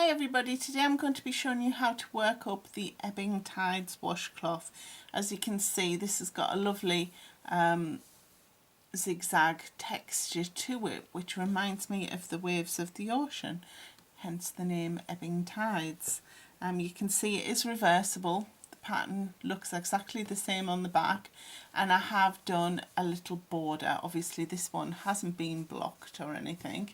Hi everybody, today I'm going to be showing you how to work up the Ebbing Tides washcloth. As you can see, this has got a lovely zigzag texture to it, which reminds me of the waves of the ocean, hence the name Ebbing Tides. You can see it is reversible. The pattern looks exactly the same on the back, and I have done a little border. Obviously this one hasn't been blocked or anything,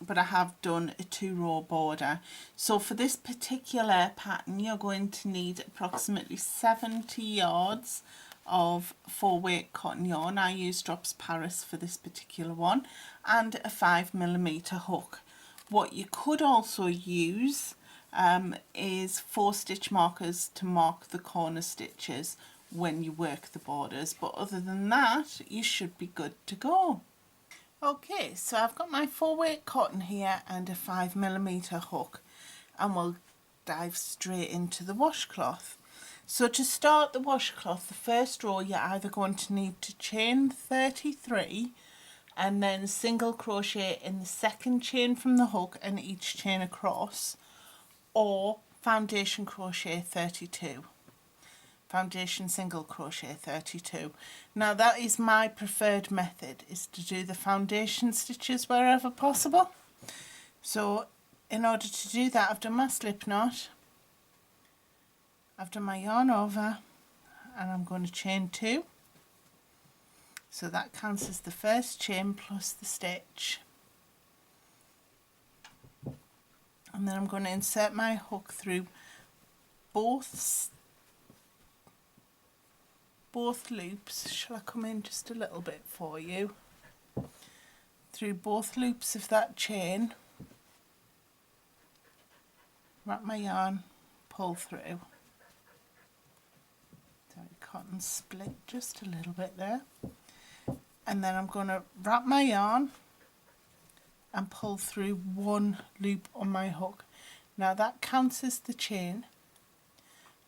but I have done a 2-row border. So for this particular pattern you're going to need approximately 70 yards of 4-weight cotton yarn. I use Drops Paris for this particular one, and a 5mm hook. What you could also use is 4-stitch markers to mark the corner stitches when you work the borders, but other than that you should be good to go. Okay, so I've got my 4-weight cotton here and a 5mm hook, and we'll dive straight into the washcloth. So to start the washcloth, the first row you're either going to need to chain 33 and then single crochet in the second chain from the hook and each chain across, or foundation crochet 32. Foundation single crochet 32. Now that is my preferred method, is to do the foundation stitches wherever possible. So in order to do that, I've done my slip knot, I've done my yarn over, and I'm going to chain 2. So that counts as the first chain plus the stitch, and then I'm going to insert my hook through both loops. Shall I come in just a little bit for you? Through both loops of that chain, wrap my yarn, pull through. Sorry, cotton split just a little bit there. And then I'm going to wrap my yarn and pull through one loop on my hook. Now that counts as the chain,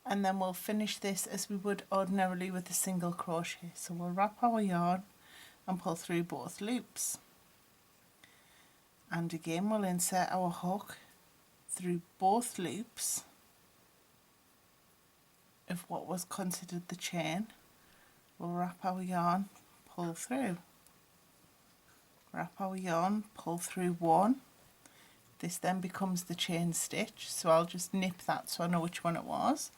and then we'll finish this as we would ordinarily with a single crochet. So we'll wrap our yarn and pull through both loops, and again we'll insert our hook through both loops of what was considered the chain. We'll wrap our yarn, pull through, wrap our yarn, pull through one. This then becomes the chain stitch, so I'll just nip that so I know which one it was,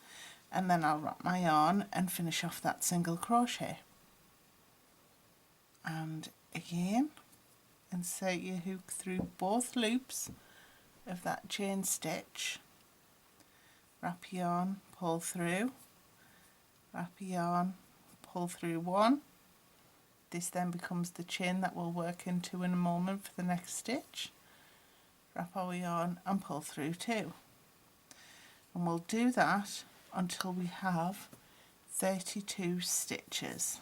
and then I'll wrap my yarn and finish off that single crochet. And again, insert your hook through both loops of that chain stitch, wrap yarn, pull through, wrap yarn, pull through one. This then becomes the chain that we'll work into in a moment for the next stitch. Wrap our yarn and pull through 2, and we'll do that until we have 32 stitches.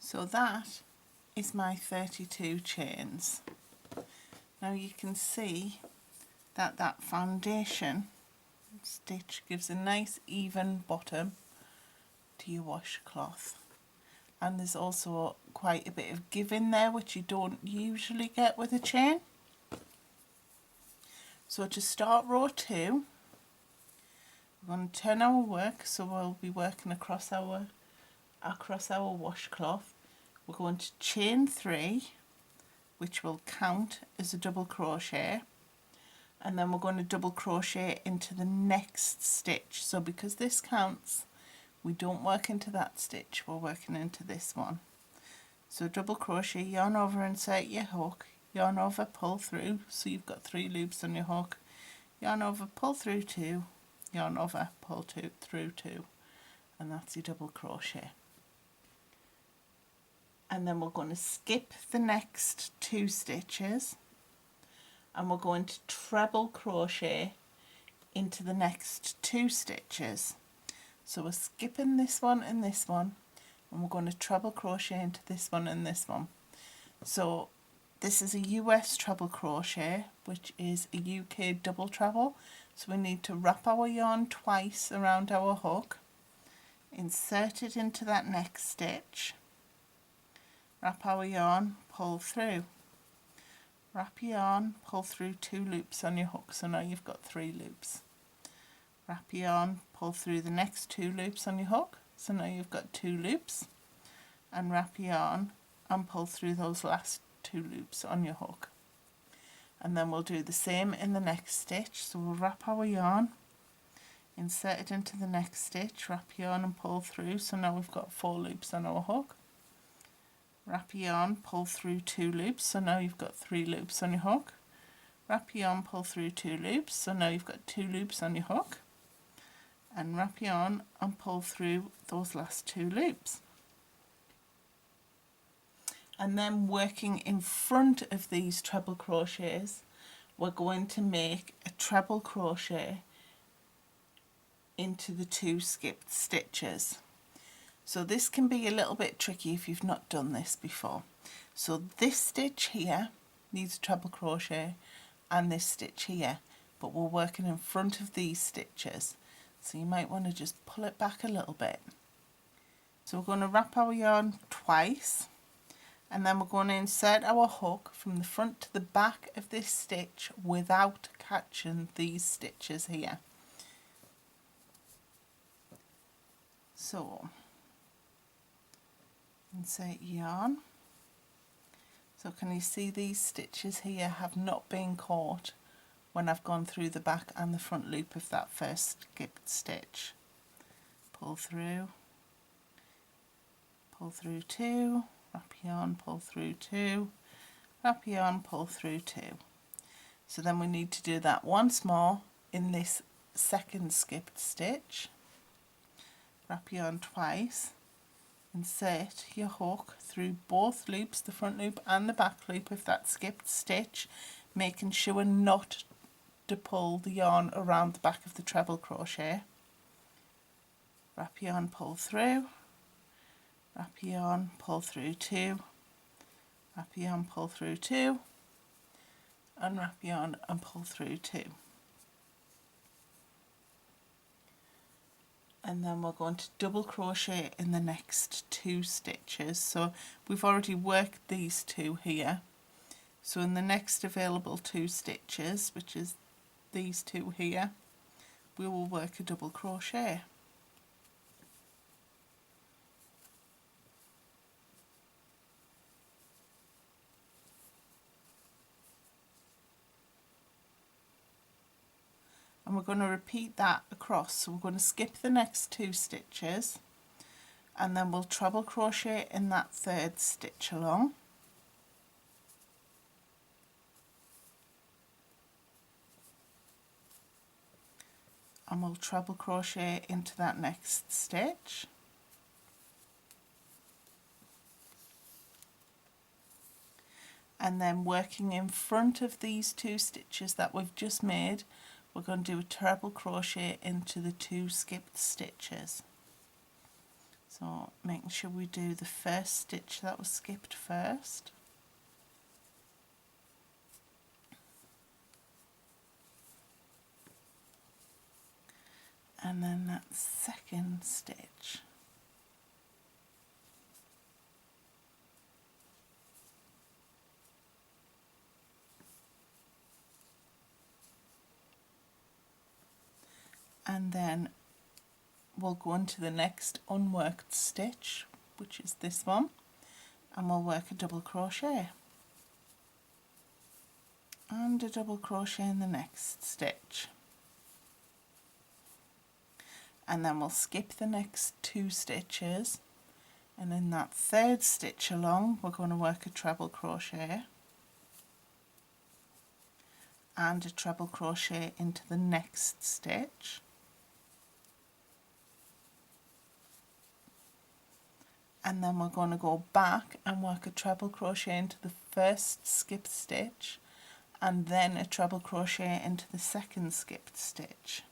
So that is my 32 chains. Now you can see that that foundation stitch gives a nice even bottom to your washcloth, and there's also quite a bit of give in there, which you don't usually get with a chain. So to start row 2, we're going to turn our work, so we'll be working across our washcloth. We're going to chain 3, which will count as a double crochet, and then we're going to double crochet into the next stitch. So because this counts, we don't work into that stitch, we're working into this one. So double crochet, yarn over, insert your hook, yarn over, pull through, so you've got 3 loops on your hook, yarn over, pull through 2, yarn over, pull through 2, and that's your double crochet. And then we're going to skip the next 2 stitches and we're going to treble crochet into the next 2 stitches. So we're skipping this one and we're going to treble crochet into this one and this one. So this is a US treble crochet, which is a UK double treble. So we need to wrap our yarn twice around our hook, insert it into that next stitch, wrap our yarn, pull through, wrap yarn, pull through 2 loops on your hook, so now you've got 3 loops. Wrap yarn, pull through the next 2 loops on your hook, so now you've got 2 loops, and wrap yarn and pull through those last 2 loops on your hook. And then we'll do the same in the next stitch. So we'll wrap our yarn, insert it into the next stitch, wrap yarn and pull through, so now we've got 4 loops on our hook. Wrap yarn, pull through 2 loops, so now you've got 3 loops on your hook. Wrap yarn, pull through 2 loops, so now you've got 2 loops on your hook. And wrap yarn and pull through those last 2 loops. And then working in front of these treble crochets, we're going to make a treble crochet into the 2 skipped stitches. So this can be a little bit tricky if you've not done this before. So this stitch here needs a treble crochet and this stitch here, but we're working in front of these stitches. So you might want to just pull it back a little bit. So we're going to wrap our yarn twice, and then we're going to insert our hook from the front to the back of this stitch without catching these stitches here. So insert yarn. So can you see these stitches here have not been caught when I've gone through the back and the front loop of that first skipped stitch. Pull through 2, wrap yarn, pull through 2, wrap yarn, pull through 2. So then we need to do that once more in this second skipped stitch. Wrap yarn twice, insert your hook through both loops, the front loop and the back loop of that skipped stitch, making sure not to pull the yarn around the back of the treble crochet. Wrap yarn, pull through, wrap yarn, pull through 2, wrap yarn, pull through 2, and wrap yarn and pull through 2. And then we're going to double crochet in the next 2 stitches. So we've already worked these 2 here. So in the next available 2 stitches, which is these 2 here, we will work a double crochet. And we're going to repeat that across. So we're going to skip the next 2 stitches and then we'll treble crochet in that 3rd stitch along. And we'll treble crochet into that next stitch. And then working in front of these 2 stitches that we've just made, we're going to do a treble crochet into the 2 skipped stitches. So making sure we do the first stitch that was skipped first. And then that second stitch. And then we'll go into the next unworked stitch, which is this one, and we'll work a double crochet and a double crochet in the next stitch. And then we'll skip the next 2 stitches And in that third stitch along, we're going to work a treble crochet and a treble crochet into the next stitch, and then we're going to go back and work a treble crochet into the first skipped stitch and then a treble crochet into the second skipped stitch.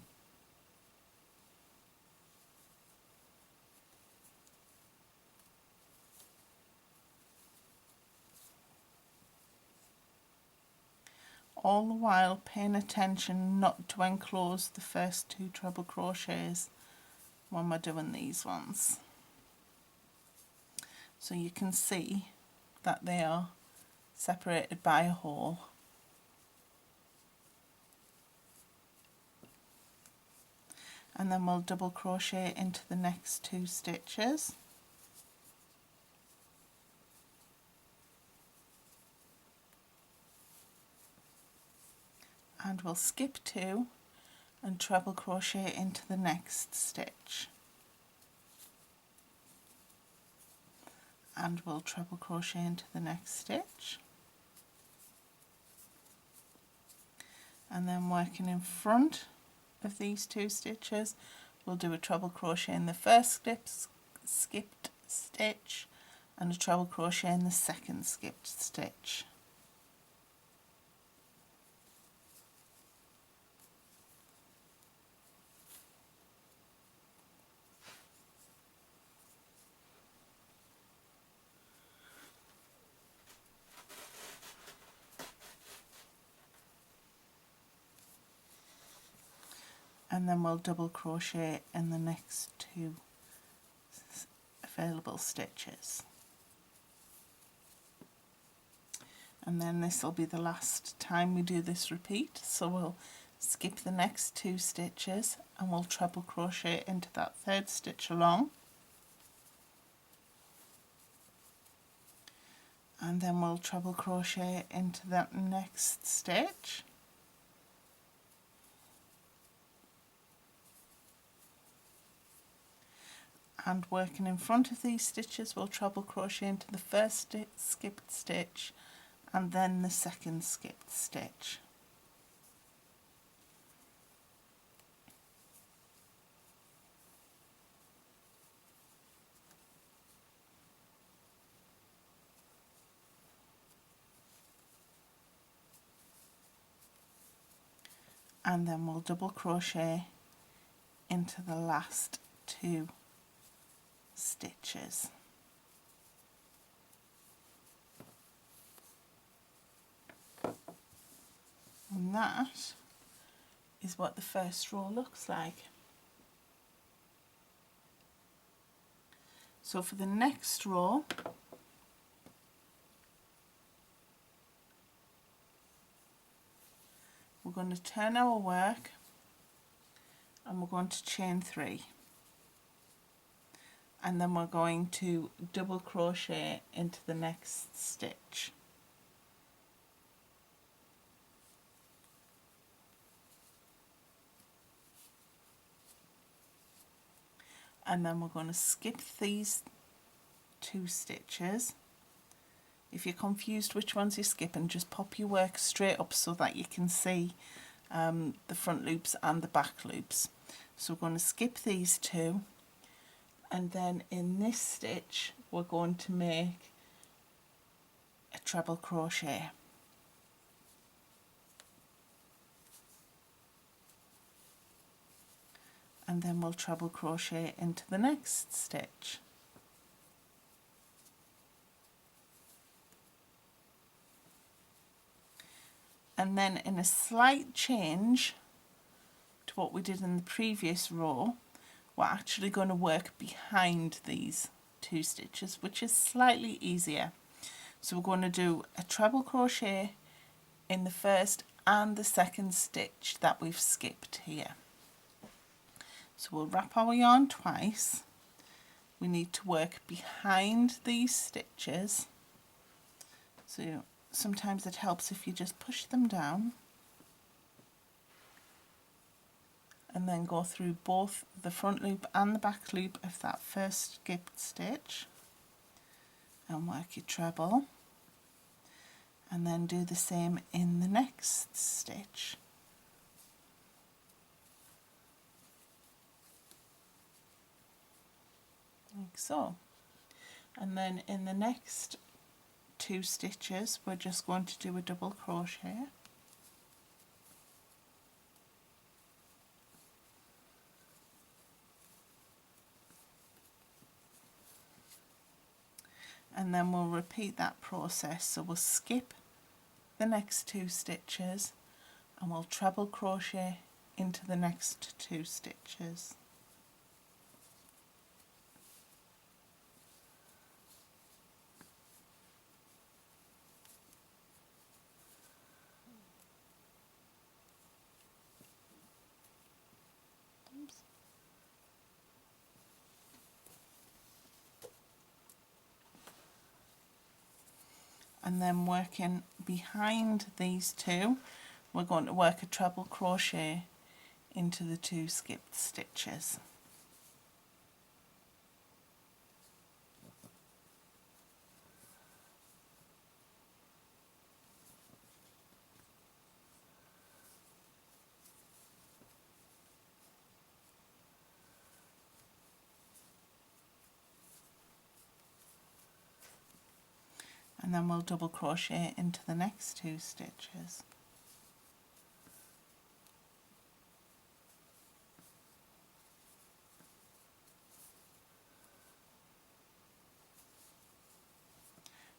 All the while paying attention not to enclose the first two treble crochets when we're doing these ones. So you can see that they are separated by a hole. And then we'll double crochet into the next two stitches. And we'll skip two and treble crochet into the next stitch. And we'll treble crochet into the next stitch. And then working in front of these two stitches, we'll do a treble crochet in the first skipped stitch and a treble crochet in the second skipped stitch. And then we'll double crochet in the next two available stitches. And then this will be the last time we do this repeat, so we'll skip the next two stitches and we'll treble crochet into that third stitch along, and then we'll treble crochet into that next stitch, and working in front of these stitches, we'll treble crochet into the first skipped stitch and then the second skipped stitch. And then we'll double crochet into the last two stitches. And that is what the first row looks like. So for the next row, we're going to turn our work and we're going to chain 3. And then we're going to double crochet into the next stitch. And then we're going to skip these 2 stitches. If you're confused which ones you're skipping, just pop your work straight up so that you can see the front loops and the back loops. So we're going to skip these 2. And then in this stitch we're going to make a treble crochet. And then we'll treble crochet into the next stitch. And then in a slight change to what we did in the previous row, we're actually going to work behind these 2 stitches, which is slightly easier. So we're going to do a treble crochet in the first and the second stitch that we've skipped here. So we'll wrap our yarn twice. We need to work behind these stitches. So sometimes it helps if you just push them down and then go through both the front loop and the back loop of that first skipped stitch. and work your treble, and then do the same in the next stitch. Like so. And then in the next 2 stitches we're just going to do a double crochet, and then we'll repeat that process. So we'll skip the next 2 stitches and we'll treble crochet into the next 2 stitches. Oops. And then working behind these 2, we're going to work a treble crochet into the 2 skipped stitches. And then we'll double crochet into the next 2 stitches.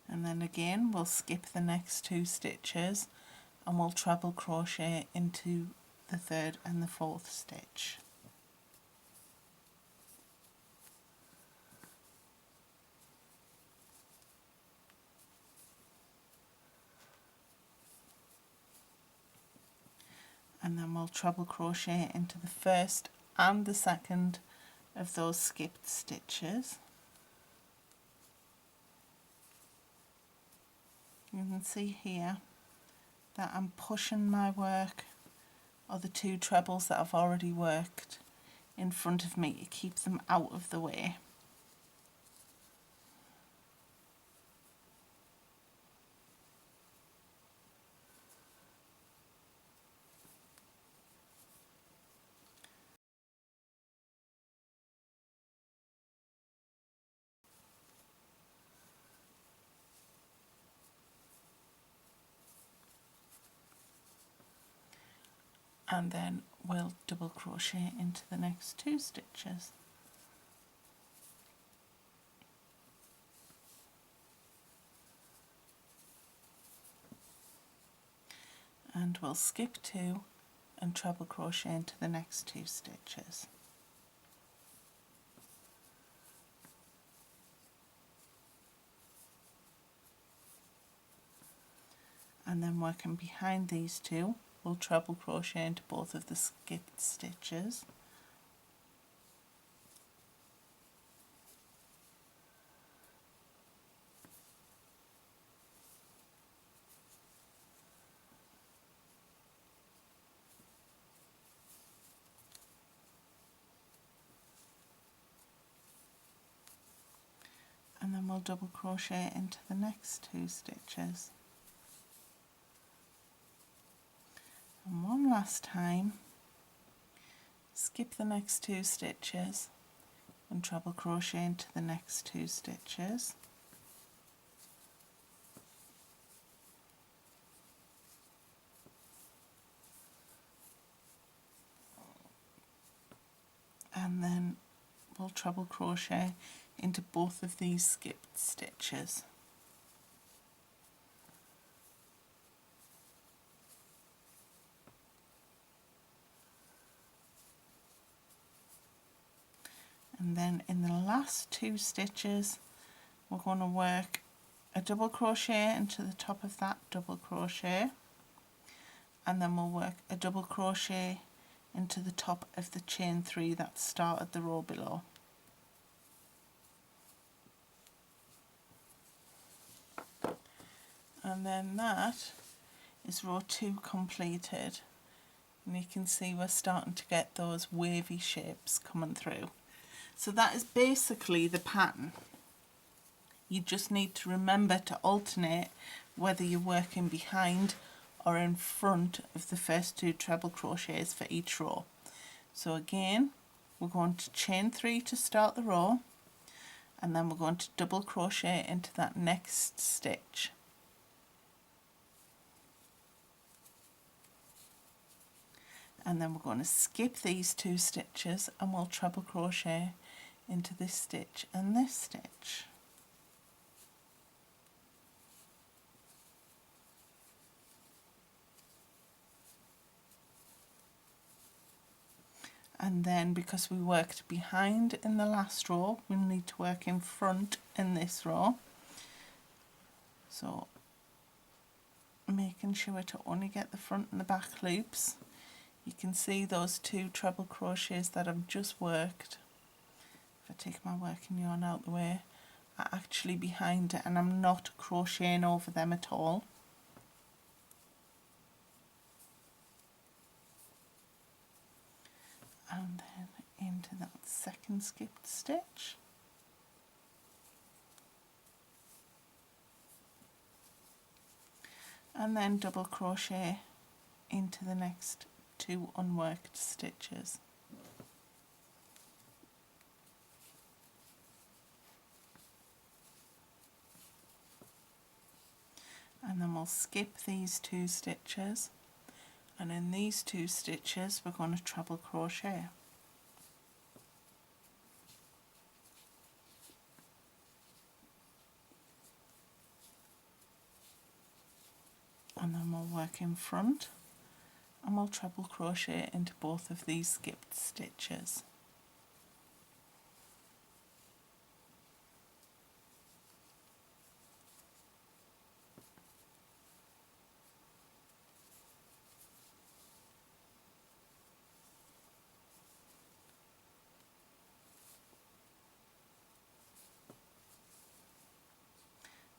And then again we'll skip the next 2 stitches and we'll treble crochet into the 3rd and the 4th stitch. And then we'll treble crochet into the 1st and the 2nd of those skipped stitches. You can see here that I'm pushing my work, or the 2 trebles that I've already worked, in front of me to keep them out of the way. And then we'll double crochet into the next 2 stitches. And we'll skip 2 and treble crochet into the next 2 stitches. And then working behind these 2, we'll treble crochet into both of the skipped stitches. And then we'll double crochet into the next 2 stitches. And one last time, skip the next 2 stitches and treble crochet into the next 2 stitches. And then we'll treble crochet into both of these skipped stitches. And then in the last 2 stitches we're going to work a double crochet into the top of that double crochet, and then we'll work a double crochet into the top of the chain 3 that started the row below. And then that is row 2 completed, and you can see we're starting to get those wavy shapes coming through. So that is basically the pattern You just need to remember to alternate whether you're working behind or in front of the first 2 treble crochets for each row. So again, we're going to chain 3 to start the row, and then we're going to double crochet into that next stitch. And then we're going to skip these 2 stitches and we'll treble crochet into this stitch and this stitch. And then, because we worked behind in the last row, we'll need to work in front in this row. So making sure to only get the front and the back loops. You can see those 2 treble crochets that I've just worked, if I take my working yarn out the way, are actually behind it, and I'm not crocheting over them at all. And then into that second skipped stitch. And then double crochet into the next 2 unworked stitches. And then we'll skip these 2 stitches, and in these 2 stitches we're going to treble crochet. And then we'll work in front and we'll treble crochet into both of these skipped stitches.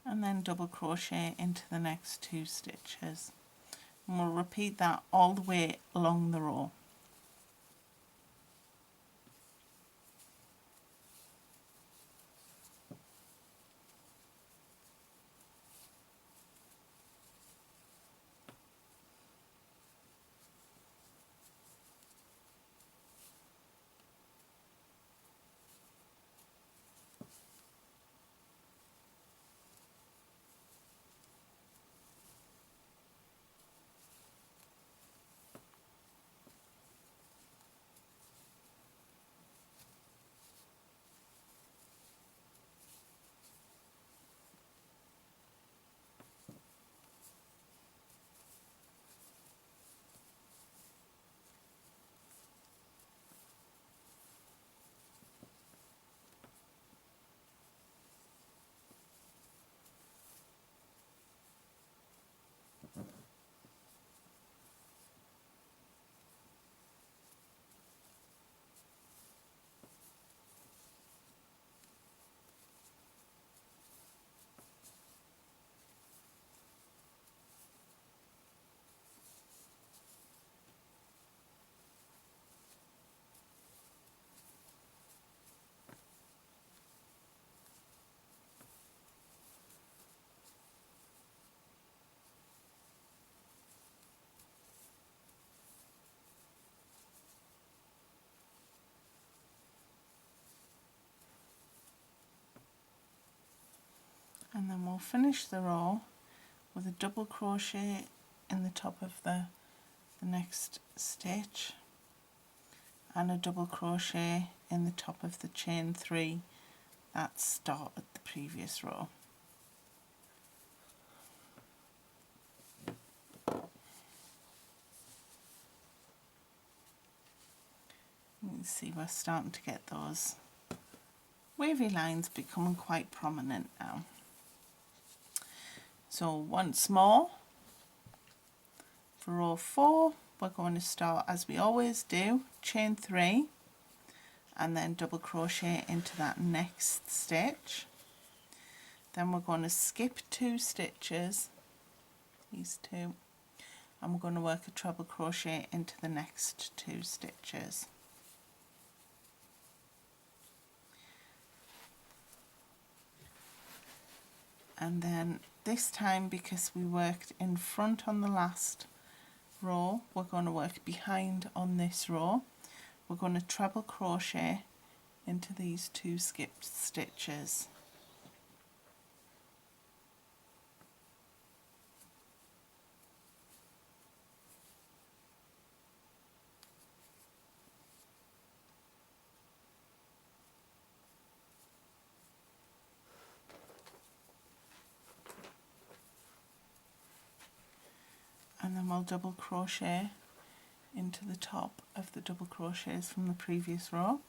And then double crochet into the next 2 stitches, and we'll repeat that all the way along the row. And then we'll finish the row with a double crochet in the top of the next stitch and a double crochet in the top of the chain 3 that started the previous row. You can see we're starting to get those wavy lines becoming quite prominent now. So once more, for row 4 we're going to start as we always do, chain 3 and then double crochet into that next stitch. Then we're going to skip 2 stitches, these 2, and we're going to work a treble crochet into the next 2 stitches. And then this time, because we worked in front on the last row, we're going to work behind on this row. We're going to treble crochet into these 2 skipped stitches. And then we'll double crochet into the top of the double crochets from the previous row.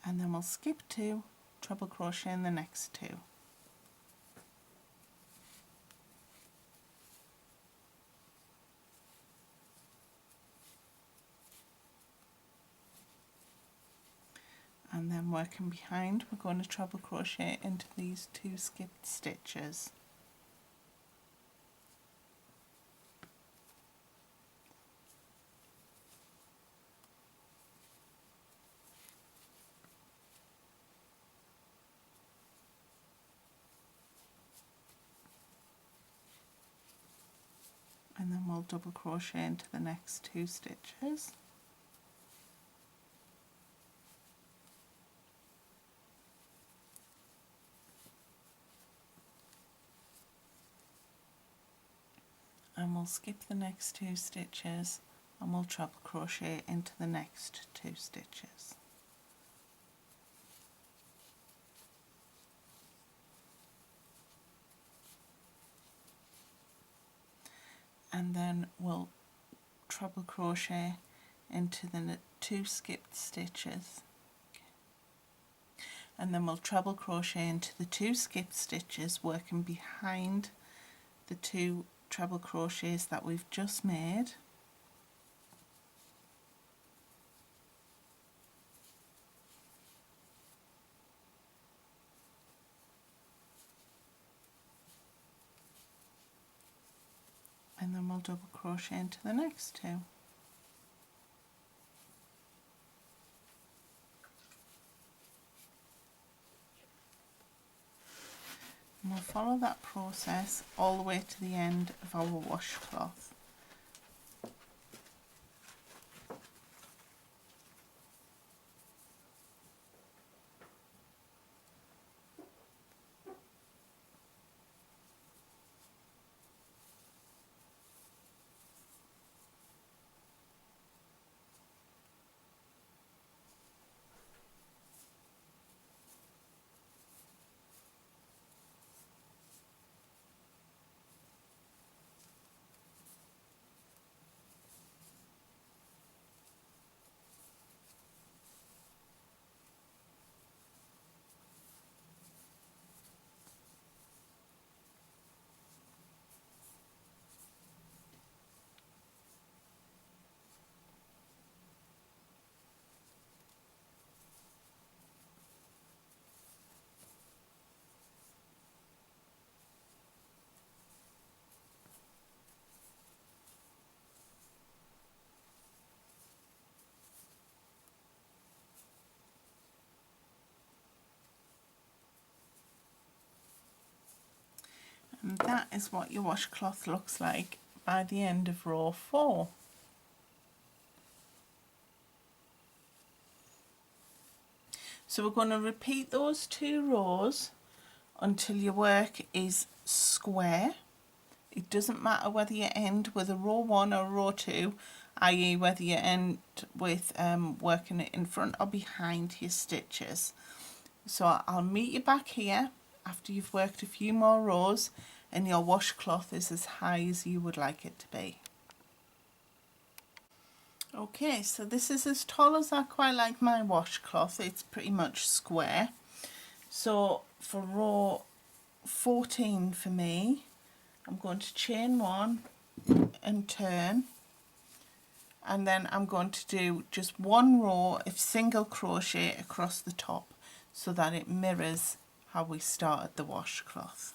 And then we'll skip 2, treble crochet in the next 2. And then working behind, we're going to treble crochet into these 2 skipped stitches. And then we'll double crochet into the next 2 stitches. And we'll skip the next 2 stitches and we'll treble crochet into the next 2 stitches. And then we'll treble crochet into the 2 skipped stitches. And then we'll treble crochet into the 2 skipped stitches, working behind the 2 treble crochets that we've just made. And then we'll double crochet into the next 2. And we'll follow that process all the way to the end of our washcloth. And that is what your washcloth looks like by the end of row 4. So we're going to repeat those 2 rows until your work is square. It doesn't matter whether you end with a row 1 or row 2, i.e. whether you end with working it in front or behind your stitches. So I'll meet you back here after you've worked a few more rows and your washcloth is as high as you would like it to be. Okay, so this is as tall as I quite like my washcloth. It's pretty much square. So for row 14 for me, I'm going to chain 1 and turn, and then I'm going to do just 1 row of single crochet across the top so that it mirrors how we started the washcloth.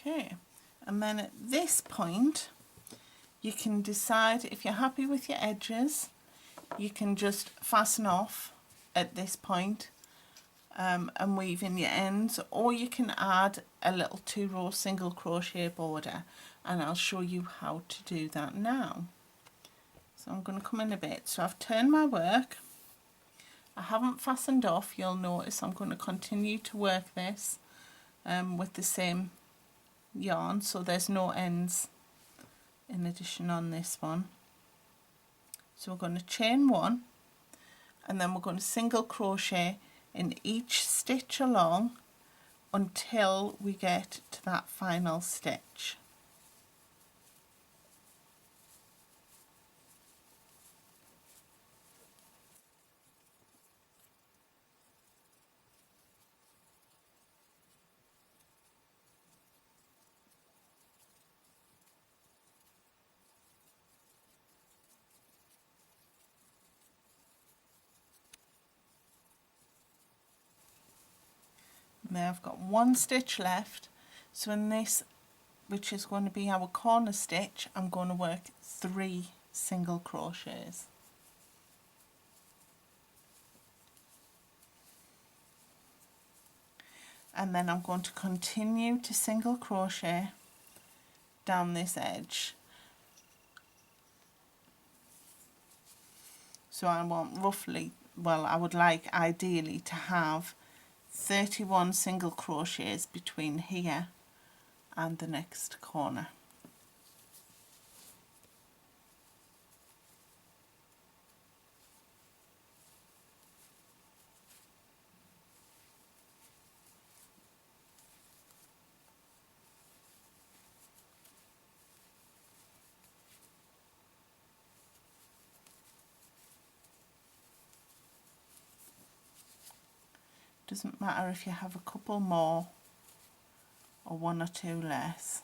Okay, and then at this point you can decide if you're happy with your edges. You can just fasten off at this point and weave in your ends, or you can add a little 2-row single crochet border, and I'll show you how to do that now. So I'm going to come in a bit. So I've turned my work, I haven't fastened off. You'll notice I'm going to continue to work this with the same yarn, so there's no ends in addition on this one. So we're going to chain 1, and then we're going to single crochet in each stitch along until we get to that final stitch. Now I've got 1 stitch left, so in this, which is going to be our corner stitch, I'm going to work 3 single crochets. And then I'm going to continue to single crochet down this edge. So I want roughly, well, I would like ideally to have 31 single crochets between here and the next corner. Doesn't matter if you have a couple more or 1 or 2 less.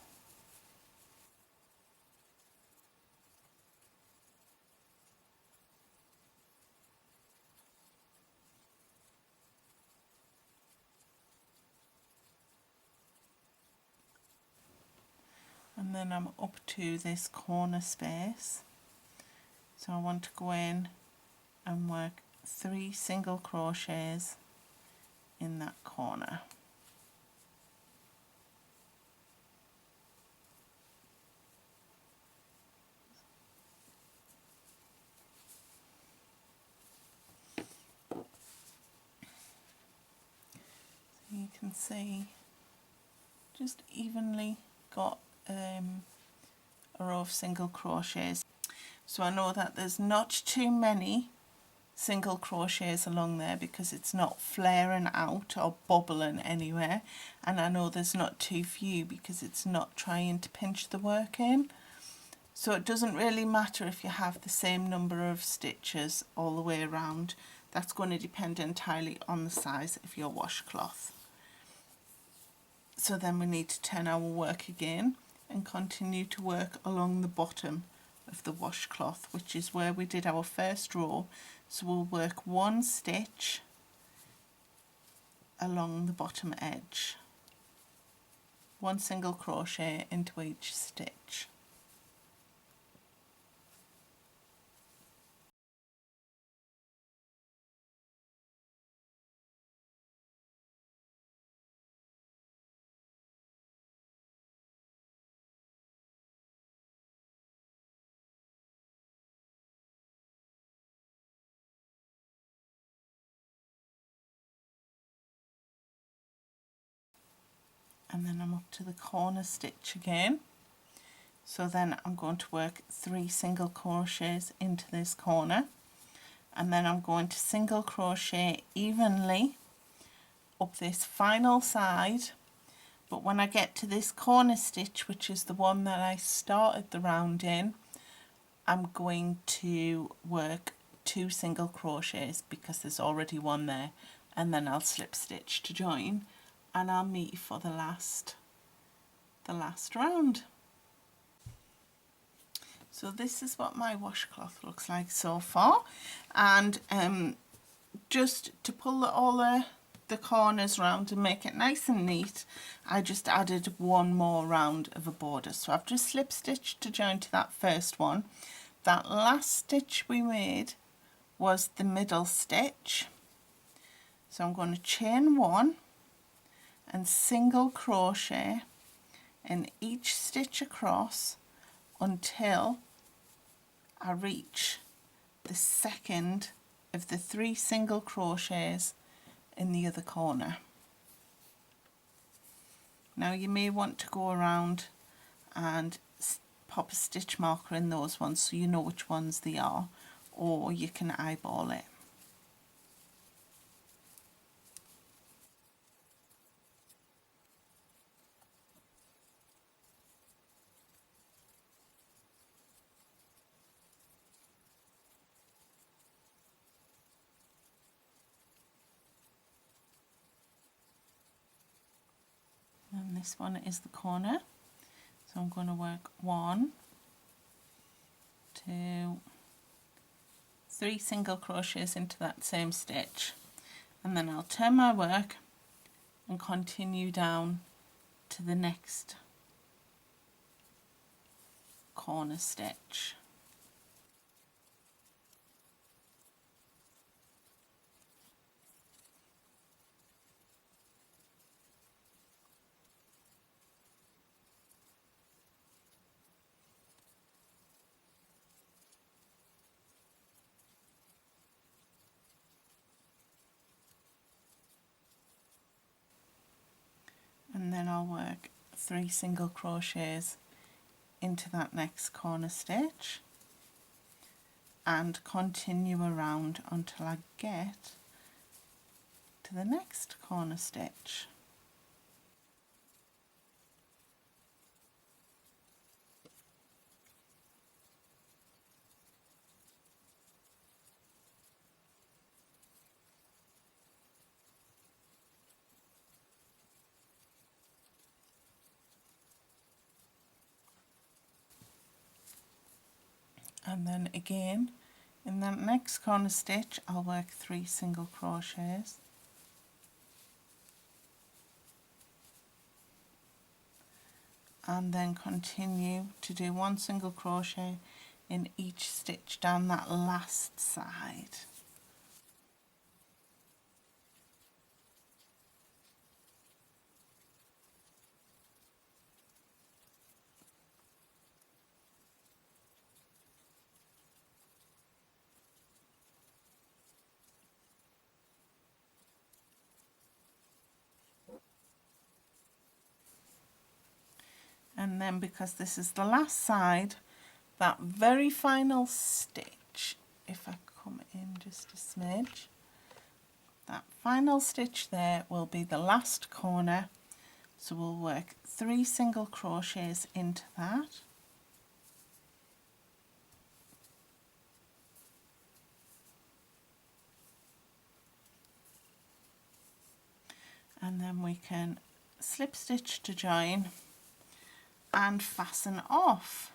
And then I'm up to this corner space, so I want to go in and work 3 single crochets in that corner. So you can see just evenly got a row of single crochets. So I know that there's not too many single crochets along there because it's not flaring out or bubbling anywhere, and I know there's not too few because it's not trying to pinch the work in. So it doesn't really matter if you have the same number of stitches all the way around. That's going to depend entirely on the size of your washcloth. So then we need to turn our work again and continue to work along the bottom of the washcloth, which is where we did our first row. So we'll work 1 stitch along the bottom edge, 1 single crochet into each stitch. And then I'm up to the corner stitch again. So then I'm going to work 3 single crochets into this corner, and then I'm going to single crochet evenly up this final side. But when I get to this corner stitch, which is the one that I started the round in, I'm going to work 2 single crochets because there's already 1 there, and then I'll slip stitch to join, and I'll meet you for the last round. So this is what my washcloth looks like so far, and just to pull all the the corners round and make it nice and neat, I just added one more round of a border. So I've just slip stitched to join to that first one. That last stitch we made was the middle stitch. So I'm going to chain one and single crochet in each stitch across until I reach the second of the 3 single crochets in the other corner. Now you may want to go around and pop a stitch marker in those ones so you know which ones they are, or you can eyeball it. And this one is the corner, so I'm going to work 1, 2, 3 single crochets into that same stitch, and then I'll turn my work and continue down to the next corner stitch. And then I'll work 3 single crochets into that next corner stitch and continue around until I get to the next corner stitch. And then again in that next corner stitch I'll work 3 single crochets and then continue to do 1 single crochet in each stitch down that last side. And then because this is the last side, that very final stitch, if I come in just a smidge, that final stitch there will be the last corner, so we'll work 3 single crochets into that, and then we can slip stitch to join and fasten off,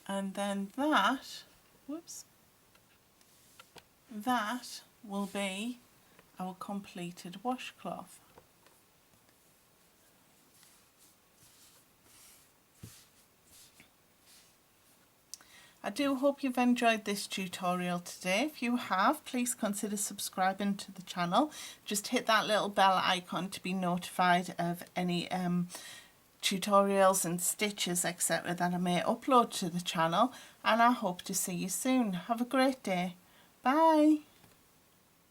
and then that, whoops, that will be our completed washcloth. I do hope you've enjoyed this tutorial today. If you have, please consider subscribing to the channel. Just hit that little bell icon to be notified of any tutorials and stitches etc. that I may upload to the channel, and I hope to see you soon. Have a great day. Bye.